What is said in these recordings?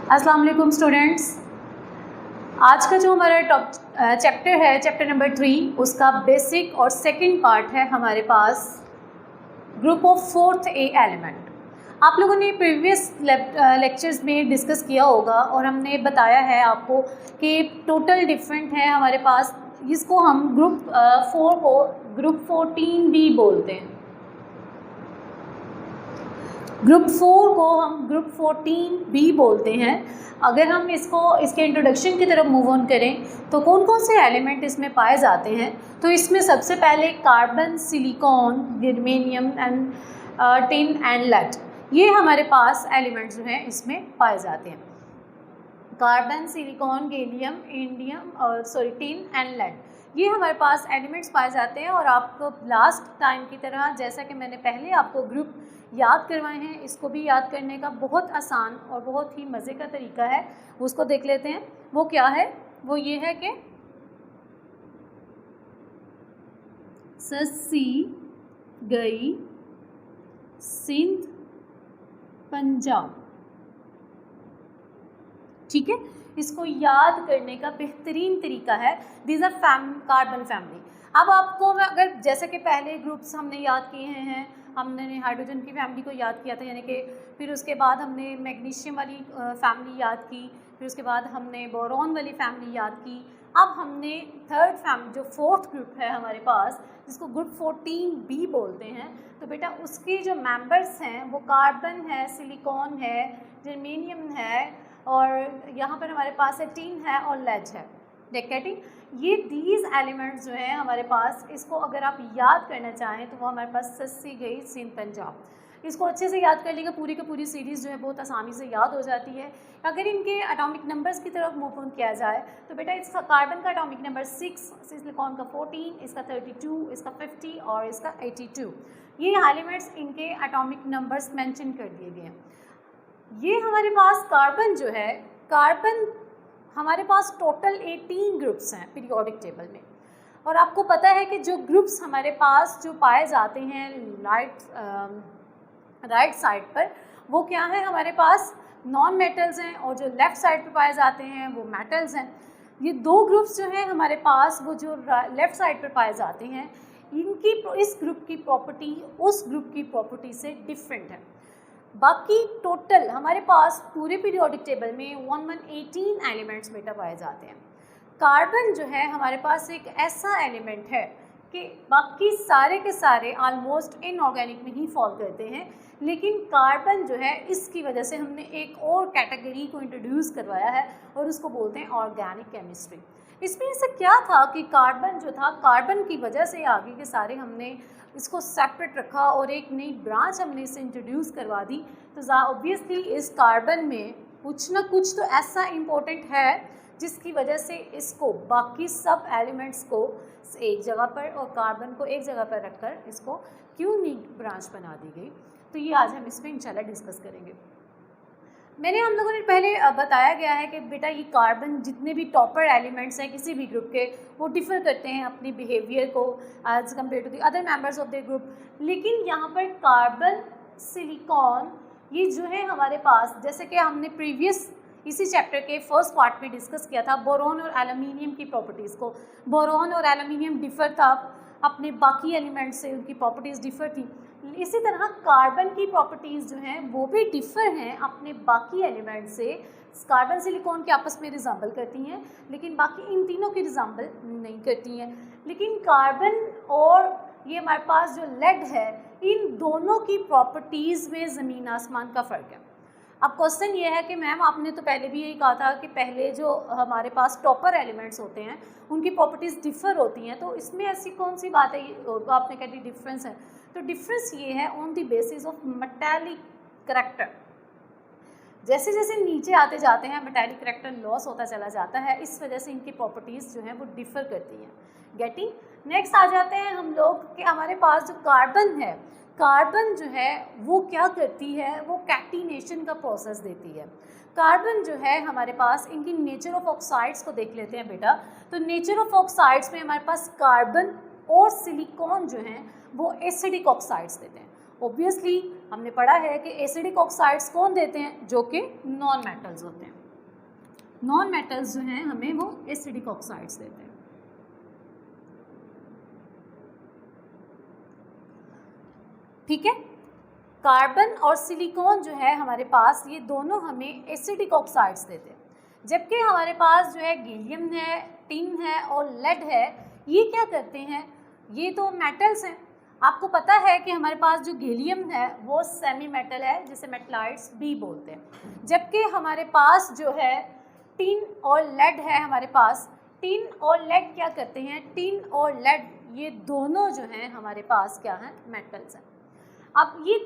अस्सलाम वालेकुम स्टूडेंट्स। आज का जो हमारा चैप्टर है, चैप्टर नंबर 3, उसका बेसिक और सेकंड पार्ट है हमारे पास group of fourth A element. आप लोगों ने प्रीवियस लेक्चर्स में डिस्कस किया होगा और हमने बताया है आपको कि टोटल डिफरेंट है हमारे पास। इसको हम ग्रुप 4 को ग्रुप 14 भी बोलते हैं। ग्रुप 4 को हम ग्रुप 14 भी बोलते हैं। अगर हम इसके इंट्रोडक्शन की तरफ मूव ऑन करें तो कौन कौन से एलिमेंट इसमें पाए जाते हैं, तो इसमें सबसे पहले carbon, silicon, germanium and tin and lead, ये हमारे पास एलिमेंट्स जो हैं इसमें पाए जाते हैं। कार्बन, सिलिकॉन, गैलियम, इंडियम और टिन एंड लेड, ये हमारे पास एलिमेंट्स पाए जाते हैं। और आपको लास्ट टाइम की तरह, जैसा कि मैंने पहले आपको ग्रुप याद करवाए हैं, इसको भी याद करने का बहुत आसान और बहुत ही मज़े का तरीका है, उसको देख लेते हैं। वो क्या है? वो ये है कि सस्सी, गई, सिंध, पंजाब। ठीक है, इसको याद करने का बेहतरीन तरीका है, दीज आर कार्बन फैमिली। अब आपको अगर जैसे कि पहले ग्रुप्स हमने याद किए हैं, हमने हाइड्रोजन की फैमिली को याद किया था, यानी कि फिर उसके बाद हमने मैग्नीशियम वाली फैमिली याद की, फिर उसके बाद हमने बोरॉन वाली फैमिली याद की। अब हमने थर्ड फैमिली, जो फोर्थ ग्रुप है हमारे पास, जिसको ग्रुप 14 भी बोलते हैं, तो बेटा उसके जो मेंबर्स हैं वो कार्बन है, सिलिकॉन है, जर्मेनियम है, और यहाँ पर हमारे पास है टिन है और लेड है। गेटिंग? ये दीज एलिमेंट्स जो हैं हमारे पास, इसको अगर आप याद करना चाहें तो वो हमारे पास सस्सी, गई, सिंध, पंजाब, इसको अच्छे से याद कर लेंगे। पूरी की पूरी सीरीज़ जो है बहुत आसानी से याद हो जाती है। अगर इनके एटॉमिक नंबर्स की तरफ मूव ऑन किया जाए तो बेटा इसका कार्बन का एटॉमिक नंबर 6, सिलिकॉन का 14, इसका 32, इसका 50 और इसका 82। ये एलिमेंट्स इनके एटॉमिक नंबर्स मेंशन कर दिए गए हैं। ये हमारे पास कार्बन जो है, कार्बन हमारे पास टोटल 18 ग्रुप्स हैं पीरियोडिक टेबल में। और आपको पता है कि जो ग्रुप्स हमारे पास जो पाए जाते हैं राइट साइड पर, वो क्या है? हमारे पास नॉन मेटल्स हैं, और जो लेफ़्ट साइड पर पाए जाते हैं वो मेटल्स हैं। ये दो ग्रुप्स जो हैं हमारे पास, वो जो लेफ़्ट साइड पर पाए जाते हैं, इस ग्रुप की प्रॉपर्टी उस ग्रुप की प्रॉपर्टी से डिफरेंट है। बाकी टोटल हमारे पास पूरे पीरियोडिक टेबल में 1118 एलिमेंट्स बेटा पाए जाते हैं। कार्बन जो है हमारे पास एक ऐसा एलिमेंट है कि बाकी सारे के सारे ऑलमोस्ट इनऑर्गेनिक में ही फॉल करते हैं, लेकिन कार्बन जो है, इसकी वजह से हमने एक और कैटेगरी को इंट्रोड्यूस करवाया है और उसको बोलते हैं ऑर्गेनिक केमिस्ट्री। इसमें ऐसा क्या था कि कार्बन जो था, कार्बन की वजह से आगे के सारे हमने इसको सेपरेट रखा और एक नई ब्रांच हमने इसे इंट्रोड्यूस करवा दी। तो ऑब्वियसली इस कार्बन में कुछ ना कुछ तो ऐसा इम्पोर्टेंट है जिसकी वजह से इसको बाकी सब एलिमेंट्स को एक जगह पर और कार्बन को एक जगह पर रखकर इसको क्यों नई ब्रांच बना दी गई। तो ये आज हम इसमें इंशाल्लाह डिस्कस करेंगे। मैंने हम लोगों ने पहले बताया गया है कि बेटा ये कार्बन, जितने भी टॉपर एलिमेंट्स हैं किसी भी ग्रुप के, वो डिफ़र करते हैं अपनी बिहेवियर को as compare to the other members of the group. लेकिन यहाँ पर कार्बन, सिलिकॉन, ये जो है हमारे पास, जैसे कि हमने प्रीवियस इसी चैप्टर के फर्स्ट पार्ट में डिस्कस किया था बोरॉन और एल्यूमिनियम की प्रॉपर्टीज़ को। बोरॉन और एल्यूमिनियम डिफ़र था अपने बाकी एलिमेंट्स से, उनकी प्रॉपर्टीज़ डिफ़र थी। इसी तरह कार्बन की प्रॉपर्टीज़ जो हैं वो भी डिफ़र हैं अपने बाकी एलिमेंट से। कार्बन, सिलिकॉन के आपस में रिजेंबल करती हैं, लेकिन बाकी इन तीनों की रिजेंबल नहीं करती हैं। लेकिन कार्बन और ये हमारे पास जो लेड है, इन दोनों की प्रॉपर्टीज़ में ज़मीन आसमान का फ़र्क है। अब क्वेश्चन ये है कि मैम आपने तो पहले भी यही कहा था कि पहले जो हमारे पास टॉपर एलिमेंट्स होते हैं उनकी प्रॉपर्टीज़ डिफ़र होती हैं, तो इसमें ऐसी कौन सी बात है? आपने कह दी डिफरेंस है, तो डिफरेंस ये है on the basis of metallic character. जैसे जैसे नीचे आते जाते हैं मेटालिक करैक्टर लॉस होता चला जाता है, इस वजह से इनकी प्रॉपर्टीज़ जो हैं वो डिफ़र करती हैं। गेटिंग? नेक्स्ट आ जाते हैं हम लोग कि हमारे पास जो कार्बन है, कार्बन जो है वो क्या करती है? वो कैटिनेशन का प्रोसेस देती है। कार्बन जो है हमारे पास, इनकी नेचर ऑफ ऑक्साइड्स को देख लेते हैं बेटा। तो नेचर ऑफ ऑक्साइड्स में हमारे पास कार्बन और सिलिकॉन जो हैं वो एसिडिक ऑक्साइड्स देते हैं। ऑब्वियसली हमने पढ़ा है कि एसिडिक ऑक्साइड्स कौन देते हैं, जो कि नॉन मेटल्स होते हैं। नॉन मेटल्स जो हैं हमें वो एसिडिक ऑक्साइड्स देते हैं। ठीक है, कार्बन और सिलिकॉन जो है हमारे पास, ये दोनों हमें एसिडिक ऑक्साइड्स देते हैं। जबकि हमारे पास जो है गैलियम है, टिन है और लेड है, ये क्या करते हैं, ये तो मेटल्स हैं। आपको पता है कि हमारे पास जो गैलियम है वो सेमी मेटल है, जिसे मेटलाइट्स भी बोलते हैं। जबकि हमारे पास जो है टिन और लेड है, हमारे पास टिन और लेड क्या करते हैं, टिन और लेड ये दोनों जो हैं हमारे पास क्या हैं, मेटल्स हैं। अब ये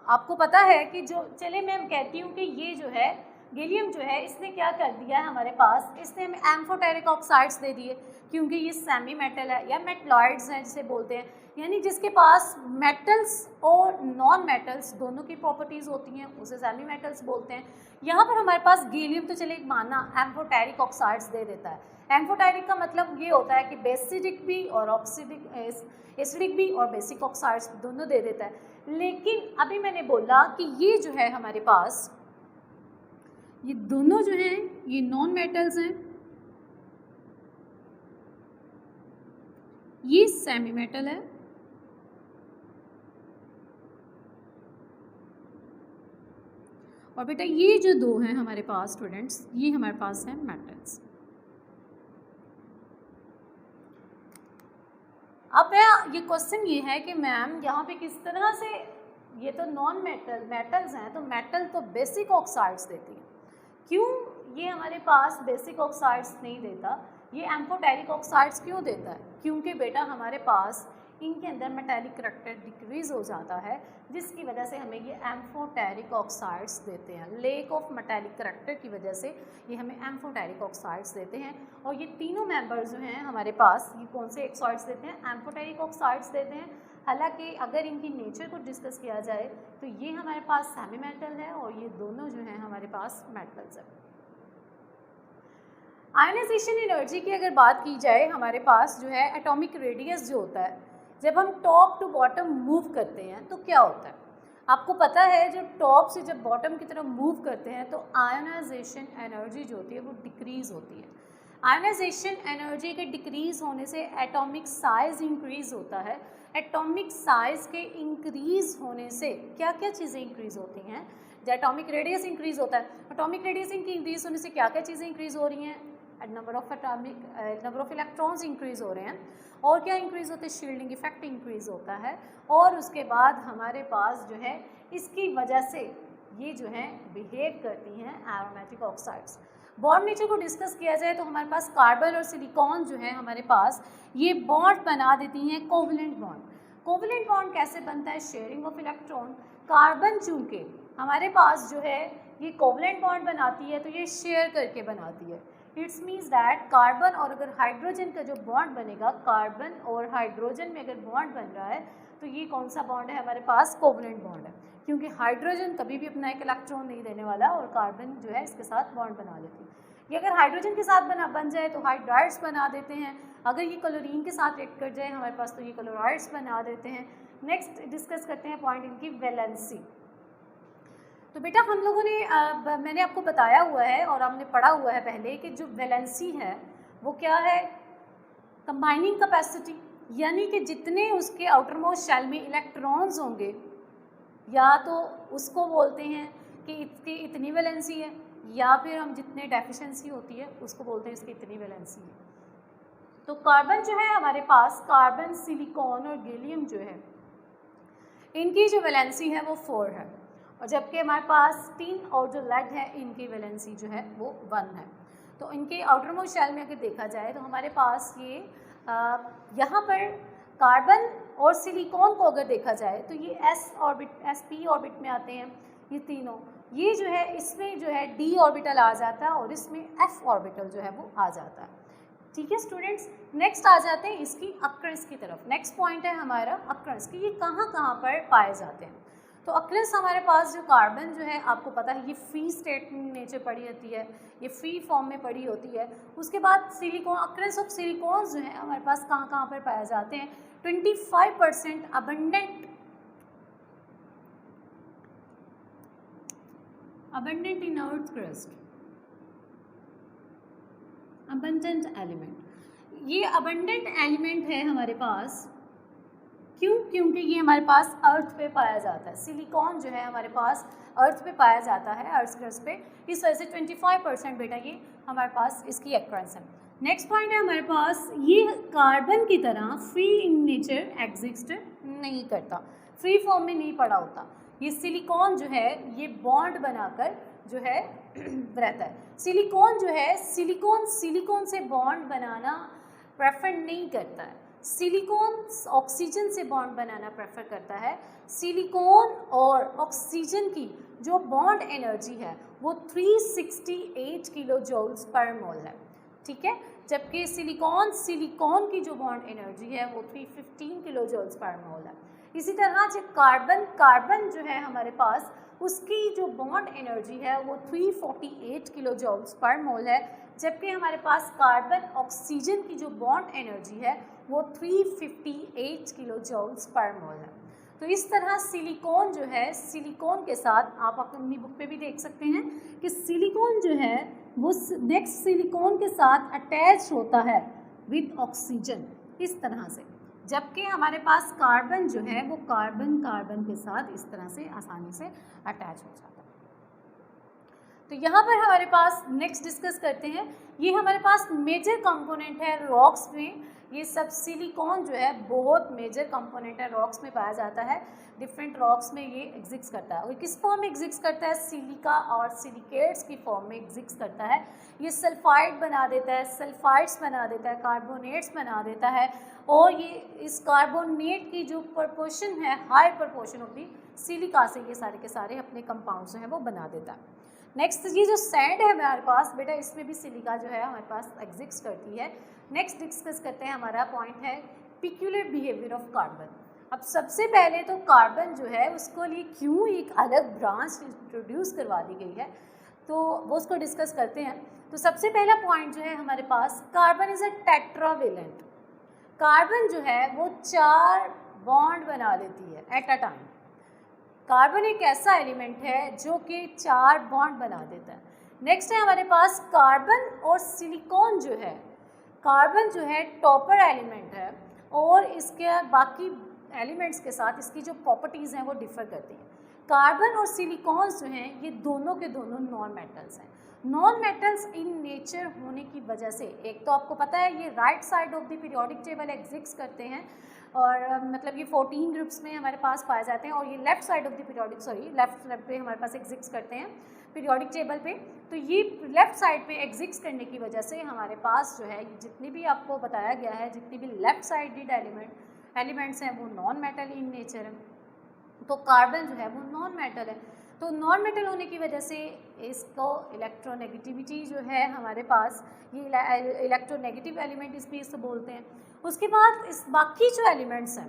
आपको पता है कि जो, चले मैं कहती हूँ कि ये जो है गैलियम जो है, इसने क्या कर दिया है हमारे पास, इसने हमें एम्फोटेरिक ऑक्साइड्स दे दिए, क्योंकि ये सेमी मेटल है या मेटलॉइड्स हैं जिसे बोलते हैं, यानी जिसके पास मेटल्स और नॉन मेटल्स दोनों की प्रॉपर्टीज़ होती हैं, उसे सेमी मेटल्स बोलते हैं। यहाँ पर हमारे पास गैलियम तो चले माना एम्फोटेरिक ऑक्साइड्स दे देता है। एम्फोटेरिक का मतलब ये होता है कि बेसिडिक भी और ऑक्सीडिक, एसिडिक भी और बेसिक ऑक्साइड्स दोनों दे देता है। लेकिन अभी मैंने बोला कि ये जो है हमारे पास, ये दोनों जो हैं ये नॉन मेटल्स हैं, ये सेमी मेटल है और बेटा ये जो दो हैं हमारे पास स्टूडेंट्स, ये हमारे पास हैं मेटल्स। अब ये क्वेश्चन ये है कि मैम यहाँ पे किस तरह से, ये तो नॉन मेटल्स हैं, तो मेटल तो बेसिक ऑक्साइड्स देती हैं, क्यों ये हमारे पास बेसिक ऑक्साइड्स नहीं देता, ये एम्फोटेरिक ऑक्साइड्स क्यों देता है? क्योंकि बेटा हमारे पास इनके अंदर मेटेलिक करैक्टर डिक्रीज़ हो जाता है, जिसकी वजह से हमें ये एम्फोटेरिक ऑक्साइड्स देते हैं। लेक ऑफ मेटेलिक करैक्टर की वजह से ये हमें एम्फोटेरिक ऑक्साइड्स देते हैं। और ये तीनों मेंबर्स जो हैं हमारे पास, ये कौन से ऑक्साइड्स देते हैं, एम्फोटेरिक ऑक्साइड्स देते हैं। हालांकि अगर इनकी नेचर को डिस्कस किया जाए तो ये हमारे पास सेमी मेटल है और ये दोनों जो हैं हमारे पास मेटल्स है। आयनाइजेशन एनर्जी की अगर बात की जाए, हमारे पास जो है एटॉमिक रेडियस जो होता है, जब हम टॉप टू बॉटम मूव करते हैं तो क्या होता है, आपको पता है जो टॉप से जब बॉटम की तरफ मूव करते हैं तो आयनाइजेशन एनर्जी जो होती है वो डिक्रीज़ होती है। आयनाइजेशन एनर्जी के डिक्रीज़ होने से एटॉमिक साइज़ इंक्रीज़ होता है। एटॉमिक साइज़ के इंक्रीज़ होने से क्या क्या चीज़ें इंक्रीज़ होती हैं, जब एटॉमिक रेडियस इंक्रीज़ होता है, एटॉमिक रेडियस इंक्रीज़ होने से क्या क्या चीज़ें इंक्रीज़ हो रही हैं, नंबर ऑफ इलेक्ट्रॉन्स इंक्रीज़ हो रहे हैं, और क्या इंक्रीज़ होते हैं, शील्डिंग इफेक्ट इंक्रीज़ होता है। और उसके बाद हमारे पास जो है इसकी वजह से ये जो है बिहेव करती हैं एरोमेटिक ऑक्साइड्स। बॉन्ड नेचर को डिस्कस किया जाए तो हमारे पास कार्बन और सिलिकॉन जो है हमारे पास ये बॉन्ड बना देती हैं कोवलेंट बॉन्ड। कोवलेंट बॉन्ड कैसे बनता है, शेयरिंग ऑफ इलेक्ट्रॉन। कार्बन चूँकि हमारे पास जो है ये कोवलेंट बॉन्ड बनाती है तो ये शेयर करके बनाती है। इट्स मीन्स दैट कार्बन और अगर हाइड्रोजन का जो बॉन्ड बनेगा, कार्बन और हाइड्रोजन में अगर बॉन्ड बन रहा है तो ये कौन सा बॉन्ड है हमारे पास, कोवलेंट बॉन्ड है, क्योंकि हाइड्रोजन कभी भी अपना एक इलेक्ट्रॉन नहीं देने वाला और कार्बन जो है इसके साथ बॉन्ड बना लेती है। ये अगर हाइड्रोजन के साथ बन जाए तो हाइड्राइड्स बना देते हैं, अगर ये क्लोरीन के साथ रिएक्ट कर जाए हमारे पास तो ये क्लोराइड्स बना देते हैं। नेक्स्ट डिस्कस करते हैं पॉइंट इनकी वैलेंसी। तो बेटा हम लोगों ने मैंने आपको बताया हुआ है और हमने पढ़ा हुआ है पहले कि जो वैलेंसी है वो क्या है, कंबाइनिंग कैपेसिटी, यानी कि जितने उसके आउटर मोस्ट शेल में इलेक्ट्रॉन्स होंगे या तो उसको बोलते हैं कि इसकी इतनी वैलेंसी है, या फिर हम जितने डेफिशिएंसी होती है उसको बोलते हैं इसकी इतनी वैलेंसी है। तो कार्बन जो है हमारे पास, कार्बन, सिलिकॉन और गैलियम जो है इनकी जो वैलेंसी है वो 4 है, और जबकि हमारे पास टिन और जो लेड है इनकी वैलेंसी जो है वो 1 है। तो इनके आउटर मोस्ट शेल में अगर देखा जाए तो हमारे पास ये यहाँ पर कार्बन और सिलिकॉन को अगर देखा जाए तो ये sp ऑर्बिट में आते हैं ये तीनों। ये जो है इसमें जो है d ऑर्बिटल आ जाता है और इसमें f ऑर्बिटल जो है वो आ जाता है। ठीक है स्टूडेंट्स, नेक्स्ट आ जाते हैं इसकी अक्रेंस की तरफ। नेक्स्ट पॉइंट है हमारा अक्रेंस कि ये कहाँ कहाँ पर पाए जाते हैं। तो अक्रेंस हमारे पास जो कार्बन जो है आपको पता है ये फ्री स्टेट नेचर पड़ी होती है, ये फ्री फॉर्म में पड़ी होती है। उसके बाद सिलिकॉन, अक्रेंस ऑफ सिलिकॉन जो है हमारे पास कहाँ कहाँ पर पाए जाते हैं, 25% abundant abundant in earth's crust, abundant element. ये abundant एलिमेंट है हमारे पास, क्यों? क्योंकि ये हमारे पास अर्थ पे पाया जाता है। सिलिकॉन जो है हमारे पास अर्थ पे पाया जाता है, अर्थ क्रस्ट पे। इस वजह से 25% बेटा ये हमारे पास इसकी एक्रेंस है। नेक्स्ट पॉइंट है हमारे पास, ये कार्बन की तरह फ्री इन नेचर एग्जिस्ट नहीं करता, फ्री फॉर्म में नहीं पड़ा होता। ये सिलिकॉन जो है ये बॉन्ड बनाकर जो है रहता है। सिलिकॉन जो है, सिलिकॉन से बॉन्ड बनाना प्रेफर नहीं करता है। सिलिकॉन ऑक्सीजन से बॉन्ड बनाना प्रेफर करता है। सिलिकॉन और ऑक्सीजन की जो बॉन्ड एनर्जी है वो 368 किलो जूल्स पर मोल है, ठीक है। जबकि सिलिकॉन की जो बॉन्ड एनर्जी है वो 315 किलो जूल्स पर मोल है। इसी तरह जो कार्बन जो है हमारे पास, उसकी जो बॉन्ड एनर्जी है वो 348 किलो जूल्स पर मोल है। जबकि हमारे पास कार्बन ऑक्सीजन की जो बॉन्ड एनर्जी है वो 358 किलो जूल्स पर मोल है। तो इस तरह सिलिकॉन जो है, सिलिकॉन के साथ आप अपनी बुक पे भी देख सकते हैं कि सिलिकॉन जो है वो नेक्स्ट सिलिकॉन के साथ अटैच होता है विद ऑक्सीजन, इस तरह से। जबकि हमारे पास कार्बन जो है वो कार्बन के साथ इस तरह से आसानी से अटैच हो जाता है। तो यहाँ पर हमारे पास नेक्स्ट डिस्कस करते हैं, ये हमारे पास मेजर कंपोनेंट है रॉक्स में। ये सब सिलिकॉन जो है बहुत मेजर कंपोनेंट है, रॉक्स में पाया जाता है। डिफरेंट रॉक्स में ये एग्जिस्ट करता है। और किस फॉर्म में एग्जिस्ट करता है? सिलिका और सिलिकेट्स की फॉर्म में एग्जिस्ट करता है। ये सल्फाइड बना देता है, सल्फाइड्स बना देता है, कार्बोनेट्स बना देता है। और ये इस कार्बोनेट की जो प्रपोर्शन है, high proportion of the silica से ये सारे के सारे अपने कंपाउंड्स जो हैं वो बना देता है। नेक्स्ट ये जो सैंड है हमारे पास बेटा, इसमें भी सिलिका जो है हमारे पास एग्जिस्ट करती है। नेक्स्ट डिस्कस करते हैं, हमारा पॉइंट है पिक्यूलियर बिहेवियर ऑफ कार्बन। अब सबसे पहले तो कार्बन जो है उसको लिए क्यों एक अलग ब्रांच इंट्रोड्यूस करवा दी गई है, तो वो उसको डिस्कस करते हैं। तो सबसे पहला पॉइंट जो है हमारे पास, carbon is a tetravalent. Carbon जो है वो 4 बॉन्ड बना लेती है एट अ टाइम। कार्बन एक ऐसा एलिमेंट है जो कि 4 बॉन्ड बना देता है। नेक्स्ट है हमारे पास कार्बन और सिलिकॉन जो है, कार्बन जो है टॉपर एलिमेंट है और इसके बाकी एलिमेंट्स के साथ इसकी जो प्रॉपर्टीज़ हैं वो डिफर करती हैं। कार्बन और सिलिकॉन्स जो हैं ये दोनों के दोनों नॉन मेटल्स हैं। नॉन मेटल्स इन नेचर होने की वजह से, एक तो आपको पता है ये right side of the periodic table exist करते हैं और मतलब ये 14 ग्रुप्स में हमारे पास पाए जाते हैं, और ये left side of the periodic left पे हमारे पास एग्जिस्ट करते हैं पीरियोडिक टेबल पे। तो ये लेफ्ट साइड पे एग्जिस्ट करने की वजह से हमारे पास जो है जितनी भी आपको बताया गया है, जितनी भी लेफ्ट साइडेड एलिमेंट्स हैं वो नॉन मेटल इन नेचर है। तो कार्बन जो है वो नॉन मेटल है। तो नॉन मेटल होने की वजह से इसको इलेक्ट्रोनेगेटिविटी जो है हमारे पास, ये इलेक्ट्रोनेगेटिव एलिमेंट इसको बोलते हैं। उसके बाद इस बाकी जो एलिमेंट्स हैं,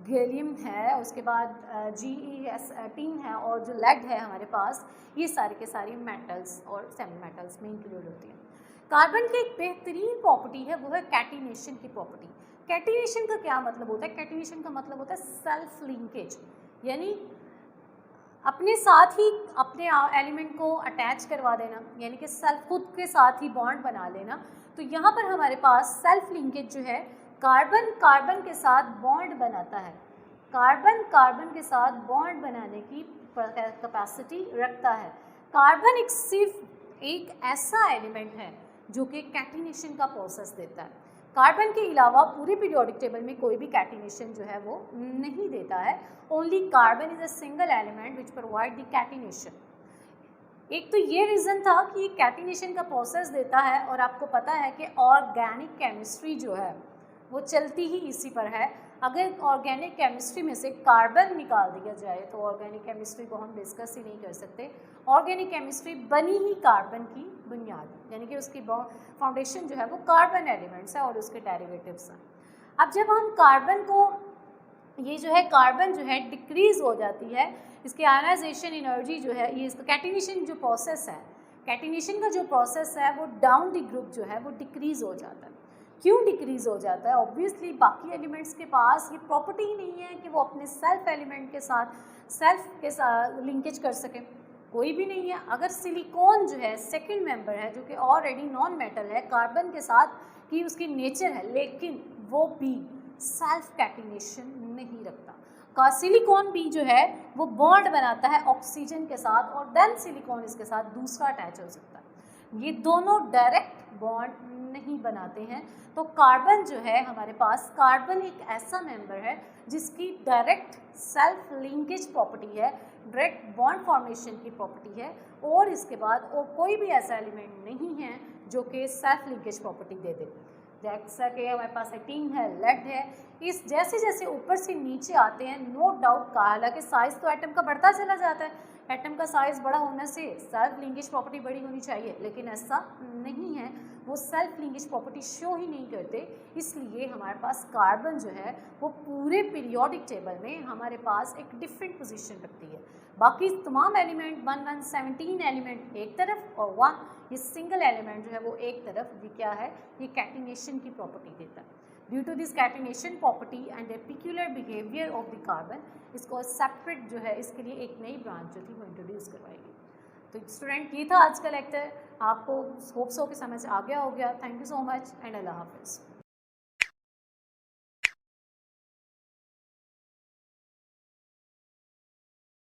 गैलियम है, उसके बाद GeS18 है और जो लेड है हमारे पास, ये सारे के सारे मेटल्स और सेमी मेटल्स में इंक्लूड होती हैं। कार्बन की एक बेहतरीन प्रॉपर्टी है वो है कैटिनेशन की प्रॉपर्टी। कैटिनेशन का क्या मतलब होता है? कैटिनेशन का मतलब होता है सेल्फ लिंकेज, यानी अपने साथ ही अपने एलिमेंट को अटैच करवा देना, यानी कि सेल्फ खुद के साथ ही बॉन्ड बना लेना। तो यहाँ पर हमारे पास सेल्फ लिंकेज जो है, कार्बन के साथ बॉन्ड बनाता है, कार्बन के साथ बॉन्ड बनाने की कैपेसिटी रखता है। कार्बन सिर्फ एक ऐसा एलिमेंट है जो कि कैटिनेशन का प्रोसेस देता है। कार्बन के अलावा पूरे पीरियोडिक टेबल में कोई भी कैटिनेशन जो है वो नहीं देता है। Only carbon is a single element which provide the catenation. एक तो ये रीज़न था कि ये कैटिनेशन का प्रोसेस देता है, और आपको पता है कि ऑर्गेनिक केमिस्ट्री जो है वो चलती ही इसी पर है। अगर ऑर्गेनिक केमिस्ट्री में से कार्बन निकाल दिया जाए तो ऑर्गेनिक केमिस्ट्री को हम डिस्कस ही नहीं कर सकते। ऑर्गेनिक केमिस्ट्री बनी ही कार्बन की बुनियाद, यानी कि उसकी फाउंडेशन जो है वो कार्बन एलिमेंट्स है और उसके डेरिवेटिव्स हैं। अब जब हम कार्बन को, ये जो है कार्बन जो है डिक्रीज़ हो जाती है, इसकी आयनाइजेशन एनर्जी जो है, ये इसका कैटिनेशन जो प्रोसेस है, कैटिनेशन का जो प्रोसेस है वो डाउन द ग्रुप जो है वो डिक्रीज़ हो जाता है। क्यों डिक्रीज़ हो जाता है? ऑब्वियसली बाकी एलिमेंट्स के पास ये प्रॉपर्टी ही नहीं है कि वो अपने सेल्फ एलिमेंट के साथ लिंकेज कर सके। कोई भी नहीं है। अगर सिलिकॉन जो है सेकंड मेंबर है जो कि ऑलरेडी नॉन मेटल है, कार्बन के साथ की उसकी नेचर है, लेकिन वो भी सेल्फ कैटिनेशन नहीं रखता। का सिलिकॉन भी जो है वो बॉन्ड बनाता है ऑक्सीजन के साथ और देन सिलिकॉन इसके साथ दूसरा अटैच हो सकता है। ये दोनों डायरेक्ट बॉन्ड नहीं बनाते हैं। तो कार्बन जो है हमारे पास, कार्बन एक ऐसा मेंबर है जिसकी डायरेक्ट सेल्फ लिंकेज प्रॉपर्टी है, डायरेक्ट बॉन्ड फॉर्मेशन की प्रॉपर्टी है, और इसके बाद और कोई भी ऐसा एलिमेंट नहीं है जो कि सेल्फ लिंकेज प्रॉपर्टी दे दे। जैसा कि हमारे पास टीन है, लेड है, इस जैसे जैसे ऊपर से नीचे आते हैं, नो डाउट का हालांकि साइज़ तो एटम का बढ़ता चला जाता है, एटम का साइज़ बड़ा होने से सेल्फ लिंकेज प्रॉपर्टी बड़ी होनी चाहिए, लेकिन ऐसा नहीं है, वो सेल्फ लिंकेज प्रॉपर्टी शो ही नहीं करते। इसलिए हमारे पास कार्बन जो है वो पूरे पीरियोडिक टेबल में हमारे पास एक डिफरेंट पोजीशन रखती है। बाकी तमाम एलिमेंट 117 एलिमेंट एक तरफ और 1 ये सिंगल एलिमेंट जो है वो एक तरफ, ये क्या है, ये कैटिनेशन की प्रॉपर्टी देता है। Due to this catenation property and a peculiar behaviour of the carbon, इसको सेपरेट जो है इसके लिए एक नई ब्रांच जो थी वो इंट्रोड्यूस करवाई गई। तो स्टूडेंट ये था आज का लेक्चर, आपको होप्स हो कि समझ आ गया हो गया। Thank you so much and Allah हाफिज़।